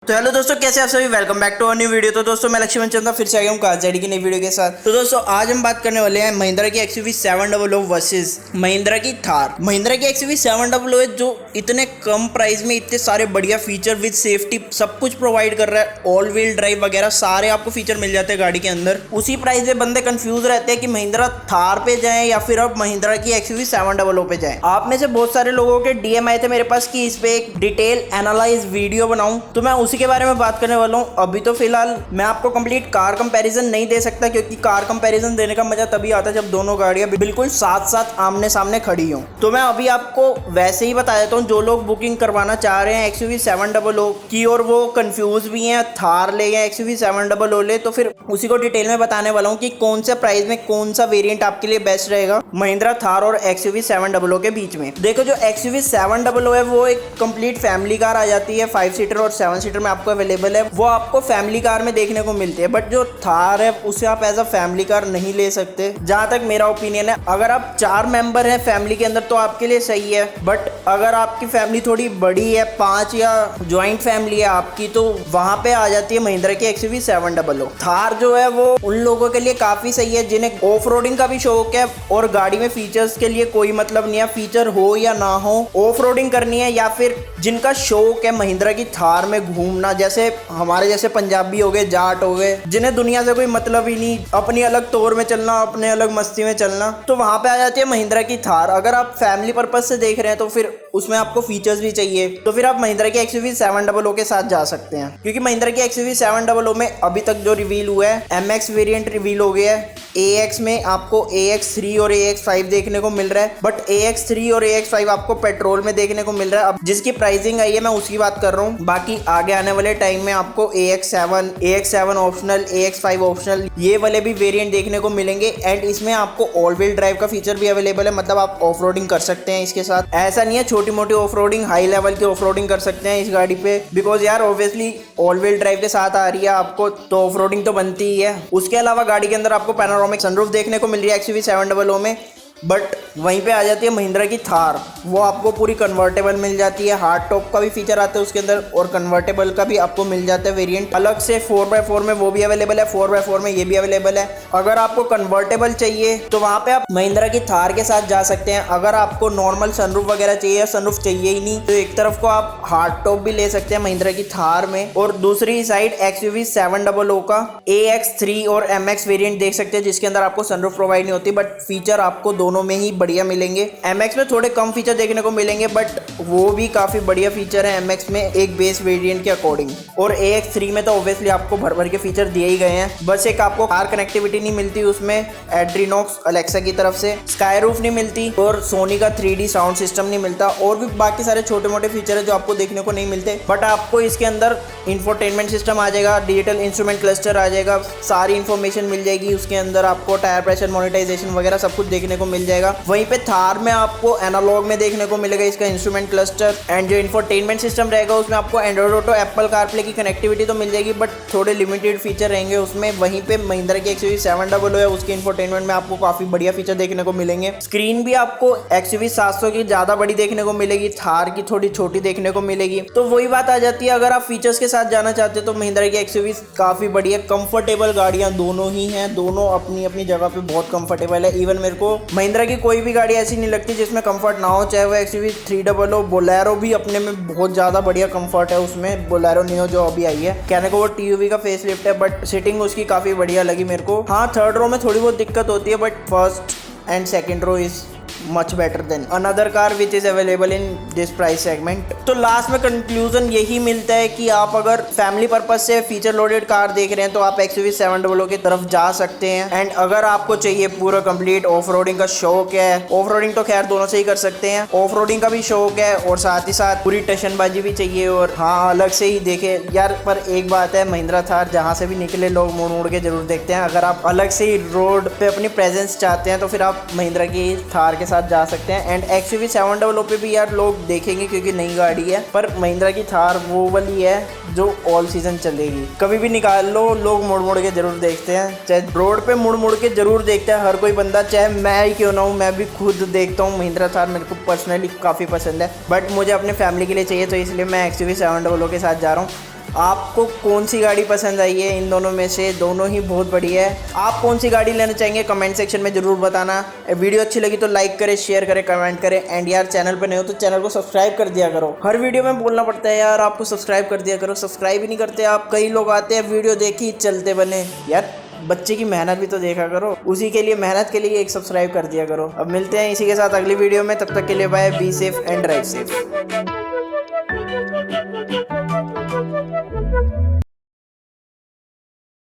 तो हेलो दोस्तों, कैसे आप सभी। Welcome back to a new video. तो दोस्तों मैं लक्ष्मण चंदा फिर से आ गया हूँ कार की नई वीडियो के साथ। तो दोस्तों आज हम बात करने वाले हैं महिंद्रा की XUV 700 वर्सेस महिंद्रा की थार। महिंद्रा की XUV 700 जो इतने कम प्राइस में इतने सारे बढ़िया फीचर विद सेफ्टी सब कुछ प्रोवाइड कर रहा है। ऑल व्हील ड्राइव वगैरह सारे आपको फीचर मिल जाते हैं गाड़ी के अंदर। उसी प्राइस में बंदे कंफ्यूज रहते हैं कि महिंद्रा थार पे जाएं या फिर अब महिंद्रा की XUV 700 पे जाएं। आप में से बहुत सारे लोगों के डीएम आए थे मेरे पास कि इस पे एक डिटेल एनालाइज वीडियो बनाऊं, तो मैं उसी के बारे में बात करने वाला हूं। अभी तो फिलहाल मैं आपको कंप्लीट कार कंपैरिजन नहीं दे सकता, क्योंकि कार कंपैरिजन देने का मजा तभी आता है जब दोनों गाड़ियां बिल्कुल साथ साथ आमने सामने खड़ी हों। तो मैं अभी आपको वैसे ही बता देता हूं, जो लोग बुकिंग करवाना चाह रहे हैं XUV 700 की और वो कंफ्यूज भी हैं थार ले या XUV 700 ले, तो फिर उसी को डिटेल में बताने वाला हूं कि कौन सा प्राइस में कौन सा वेरिएंट आपके लिए बेस्ट रहेगा महिंद्रा थार और XUV 700 के बीच में। देखो, जो XUV 700 है वो एक कंप्लीट फैमिली कार आ जाती है। 5 सीटर और 7 सीटर में आपको अवेलेबल है, वो आपको फैमिली कार में देखने को मिलती है। बट जो थार है उसे आप एज अ फैमिली कार नहीं ले सकते, जहां तक मेरा ओपिनियन है। अगर आप 4 मेंबर हैं फैमिली के अंदर तो आपके लिए सही है, बट अगर आपकी फैमिली थोड़ी बड़ी है, 5 या ज्वाइंट फैमिली है आपकी, तो वहां पे आ जाती है महिंद्रा की XUV 700। थार जो है वो उन लोगों के लिए काफी सही है जिन्हें ऑफ रोडिंग का भी शौक है और गाड़ी में फीचर्स के लिए कोई मतलब नहीं है, फीचर हो या ना हो, ऑफ रोडिंग करनी है, या फिर जिनका शौक है महिंद्रा की थार में घूमना, जैसे हमारे जैसे पंजाबी हो गए, जाट हो गए, जिन्हें दुनिया से कोई मतलब ही नहीं, अपनी अलग तौर में चलना, अपने अलग मस्ती में चलना, तो वहां पे आ जाती है महिंद्रा की थार। अगर आप फैमिली पर्पज से देख रहे हैं तो फिर उसमें आपको फीचर्स भी चाहिए, तो फिर आप महिंद्रा की XUV 700 के साथ जा सकते हैं। क्योंकि महिंद्रा की XUV 700 में अभी तक जो रिवील हुआ है, MX वेरिएंट रिवील हो गया है, AX में आपको AX3 और AX5 देखने को मिल रहा है, बट AX3 और AX5 आपको पेट्रोल में देखने को मिल रहा है। अब जिसकी प्राइसिंग आई है मैं उसकी बात कर रहा हूँ, बाकी आगे आने वाले टाइम में आपको AX7 ऑप्शनल, AX5 ऑप्शनल, ये वाले भी वेरिएंट देखने को मिलेंगे। एंड इसमें आपको ऑल व्हील ड्राइव का फीचर भी अवेलेबल है, मतलब आप ऑफ रोडिंग कर सकते हैं इसके साथ। ऐसा नहीं है छोटी मोटी ऑफ रोडिंग, हाई लेवल की ऑफ रोडिंग कर सकते हैं इस गाड़ी पे, बिकॉज यार ऑब्वियसली ऑल व्हील ड्राइव के साथ आ रही है आपको, तो ऑफ रोडिंग तो बनती ही है। उसके अलावा गाड़ी के अंदर आपको पैनोरामिक सनरूफ देखने को मिल रही है XUV 700 में। बट वहीं पे आ जाती है महिंद्रा की थार, वो आपको पूरी कन्वर्टेबल मिल जाती है। हार्ड टॉप का भी फीचर आता है उसके अंदर और कन्वर्टेबल का भी आपको मिल जाता है वेरिएंट। अलग से 4x4 में वो भी अवेलेबल है, 4x4 में ये भी अवेलेबल है। अगर आपको कन्वर्टेबल चाहिए तो वहाँ पे आप महिंद्रा की थार के साथ जा सकते हैं। अगर आपको नॉर्मल सनरूफ वगैरह चाहिए, सनरूफ चाहिए ही नहीं, तो एक तरफ को आप हार्ड टॉप भी ले सकते हैं महिंद्रा की थार में, और दूसरी साइड XUV 700 का AX3 और MX वेरिएंट देख सकते हैं, जिसके अंदर आपको सनरूफ प्रोवाइड नहीं होती, बट फीचर आपको दोनों में ही बढ़िया मिलेंगे। MX में थोड़े कम फीचर देखने को मिलेंगे, बट वो भी काफी बढ़िया फीचर है MX में एक बेस वेरिएंट के अकॉर्डिंग। और AX3 में तो ऑब्वियसली आपको भर भर के फीचर दिए ही गए हैं, बस एक आपको कार कनेक्टिविटी नहीं मिलती उसमें एड्रीनॉक्स अलेक्सा की तरफ से, स्काई रूफ नहीं मिलती और सोनी का 3D साउंड सिस्टम नहीं मिलता, और भी बाकी सारे छोटे मोटे फीचर है जो आपको देखने को नहीं मिलते। बट आपको इसके अंदर इंफोटेनमेंट सिस्टम आ जाएगा, डिजिटल इंस्ट्रूमेंट क्लस्टर आ जाएगा, सारी इंफॉर्मेशन मिल जाएगी उसके अंदर, आपको टायर प्रेशर मॉनिटाइजेशन वगैरह सब कुछ देखने को मिल जाएगा। वहीं पे थार में आपको एनालॉग में देखने को मिलेगा इसका इंस्ट्रूमेंट क्लस्टर, एंड जो इंफोटेनमेंट सिस्टम रहेगा उसमें आपको एंड्रॉइड ऑटो, एप्पल कारप्ले की कनेक्टिविटी तो मिल जाएगी, बट थोड़े लिमिटेड फीचर रहेंगे उसमें। वहीं पे महिंद्रा की XUV 700 है, उसके इंफोटेनमेंट में आपको काफी बढ़िया फीचर देखने को मिलेंगे। स्क्रीन भी आपको XUV 700 की ज्यादा बड़ी देखने को मिलेगी, थार की थोड़ी छोटी देखने को मिलेगी। तो वही बात आ जाती है, अगर आप फीचर्स के साथ जाना चाहते हो तो महिंद्रा की XUV काफी बढ़िया, कंफर्टेबल गाड़ियां दोनों ही हैं, दोनों अपनी अपनी जगह पे बहुत कंफर्टेबल है। इवन मेरे को महिंद्रा की कोई भी गाड़ी ऐसी नहीं लगती जिसमें कंफर्ट ना हो, चाहे वो XUV 300, बोलेरो भी अपने में बहुत ज्यादा बढ़िया कंफर्ट है उसमें, बोलेरो नियो जो अभी आई है, कहने को वो TUV का फेसलिफ्ट है, बट सिटिंग उसकी काफी बढ़िया लगी मेरे को। हाँ, थर्ड रो में थोड़ी बहुत दिक्कत होती है, but first and second row is much better than another car which is available in this price segment। तो लास्ट में कंक्लूजन यही मिलता है कि आप अगर फैमिली पर्पज से फीचर लोडेड कार देख रहे हैं तो आप XUV 700 की तरफ जा सकते हैं। एंड अगर आपको चाहिए पूरा कंप्लीट ऑफ रोडिंग का शौक है, ऑफ रोडिंग तो खैर दोनों से ही कर सकते हैं, ऑफ रोडिंग का भी शौक है और साथ ही साथ पूरी टशनबाजी भी चाहिए, और हाँ अलग से ही देखे यार। पर एक बात है, महिंद्रा थार जहाँ से भी निकले लोग मुड़ मुड़ के जरूर देखते हैं। अगर आप अलग से ही रोड पे अपनी प्रेजेंस चाहते हैं तो फिर आप महिंद्रा की थार के साथ जा सकते हैं। एंड XUV 700 पे भी यार लोग देखेंगे क्योंकि नई गाड़ी है, पर महिंद्रा की थार वो वाली है जो ऑल सीजन चलेगी, कभी भी निकाल लो लोग मुड़ मुड़ के जरूर देखते हैं, चाहे रोड पे मुड़ मुड़ के जरूर देखता है हर कोई बंदा, चाहे मैं ही क्यों ना हूँ, मैं भी खुद देखता हूँ। महिंद्रा थार मेरे को पर्सनली काफ़ी पसंद है, बट मुझे अपने फैमिली के लिए चाहिए, तो इसलिए मैं XUV 700 के साथ जा रहा हूँ। आपको कौन सी गाड़ी पसंद आई है इन दोनों में से? दोनों ही बहुत बढ़िया है। आप कौन सी गाड़ी लेना चाहेंगे कमेंट सेक्शन में जरूर बताना। वीडियो अच्छी लगी तो लाइक करें, शेयर करें, कमेंट करें। एंड यार चैनल पर नए हो तो चैनल को सब्सक्राइब कर दिया करो। हर वीडियो में बोलना पड़ता है यार, आपको सब्सक्राइब कर दिया करो। सब्सक्राइब ही नहीं करते आप। कई लोग आते हैं वीडियो देखी चलते बने। यार बच्चे की मेहनत भी तो देखा करो, उसी के लिए मेहनत के लिए एक सब्सक्राइब कर दिया करो। अब मिलते हैं इसी के साथ अगली वीडियो में, तब तक के लिए bye, be safe and drive safe.